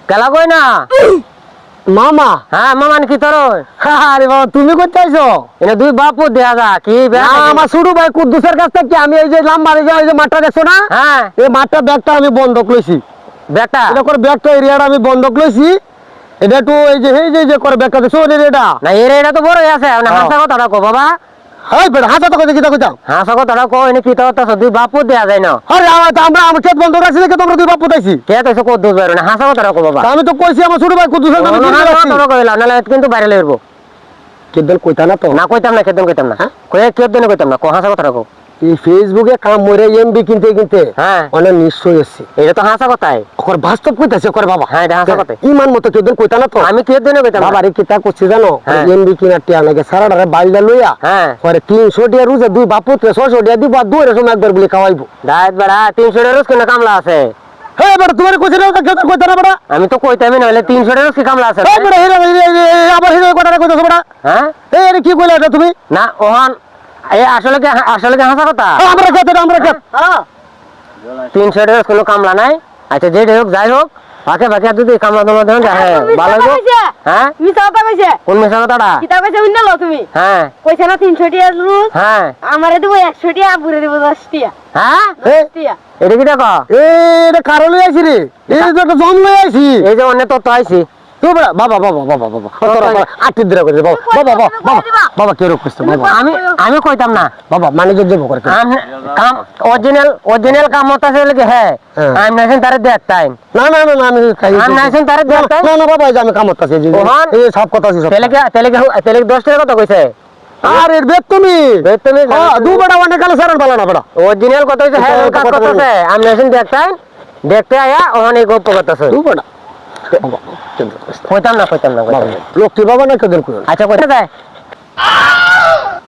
কেলা কই না মামা হ্যাঁ মামা কি তোর আরে বাবা তুমি করতে আইছো এনে দুই বাপু দেয়া যা কি আমার ছোট ভাই কুদ্দুসের কাছ থেকে আমি এই যে লাম্বার এই যে মাঠটা দেখছো না হ্যাঁ এই মাঠটা ব্যাগটা আমি বন্ধক লইছি বেটা এটা করে ব্যাগটা এরিয়াটা আমি বন্ধক লইছি এটা একটু এই যে করে ব্যাগটা দেখছো এটা না এটা তো বড় আছে না হাসা কথাটা কো বাবা এই বেটা হাতে তো কথা কইতা হাসা কথাটা কো এনে কি তোর দুই বাপু দেয়া যায় না আরে আমরা ক্ষেত বন্ধ রাখছি দেখে তোমরা দুই বাপ পুতাইছি কে তো কো দুই বের না হাসা কথাটা কো বাবা আমি তো কইছি আমার ছোট ভাই কুদ্দুসের নামে দিয়ে রাখছি তোর কইলা নালে কিন্তু বাইরে লইবো কেদল কইতা না তো না কইতাম না কেদন কইতাম না কই কেদন কইতাম না কো হাসা কথাটা কো এই ফেসবুকে কাম মরে এমবি কিনতে হ্যাঁ অনেক নিশ্চয় আছে এটা তো হাসা কথাই ওর বাস্তব কইতাছে করে বাবা হ্যাঁ এটা হাসা কথাই ইমান মতো কেদল কইতা না তো আমি কেদন কইতাম বাবা রে কিতা করছি জানো এমবি কিনা টিয়া লাগে সারাডারে বাইলটা লইয়া হ্যাঁ পরে 300 টাকা রুজে দুই বাপুতে 600 টাকা দিব আর দুই রকম একবার বলি খাওয়াইবো দাঁত বেড়া 300 টাকা রোজ কেন কামলা আছে হে বেটা তোমার কইছ না কেদল কইতা না বেটা আমি তো কইতামই নইলে 300 টাকা রোজ কি কামলা আছে এই বেটা আবার হিরো কথা কইতাছ বেটা হ্যাঁ এই কি কইলা এটা তুমি না ওহান আসলে কি হাসা কথা আমরা খেত হ্যাঁ 300 টাকা কোনো কামলা নাই আচ্ছা যেটা হোক যাই হোক ফাঁকে ফাঁকে যদি কামলা তোমার দেন হ্যাঁ ভালো হবে হ্যাঁ মিছা কথা কইছে কোন মেশা কথাটা কিতা কইছে উইনা লও তুমি হ্যাঁ কইছে না 300 টাকা রুজ হ্যাঁ আমারে দেব 100 টাকা বুড়ে দেব 10 টাকা হ্যাঁ 10 টাকা এটা কি দেখো এটা কারো লই আইছি রে এই যে একটা জম লই আইছি এই যে অন্য তত্ত্ব আইছি তো বাবা আটি দিরা করে বাবা কে রোগ করছে বাবা আমি কইতাম না বাবা ম্যানেজার দেব করে কাম অরিজিনাল কাম হতা আছে লাগে হ্যাঁ আমি নাইছেন তারে দেখ টাইম না আমি খাই আমি নাইছেন তারে দেখ টাইম না বাবা এই যে আমি কাম করতেছি এই সব কথা আছে সব তেলে 10 টাকা কথা কইছে আরে বেতনি তুমি হ্যাঁ দু বড় অনেক কালে সারান বালা না বড় অরিজিনাল কথা হইছে হ্যাঁ কাজ করতেছে আমি নাইছেন দেখ টাইম দেখতে আয়া ওখানে গপ্প করতেছে দু বড় কইতাম না লোকটি বাবা না কেদের কই আচ্ছা কইতে যায়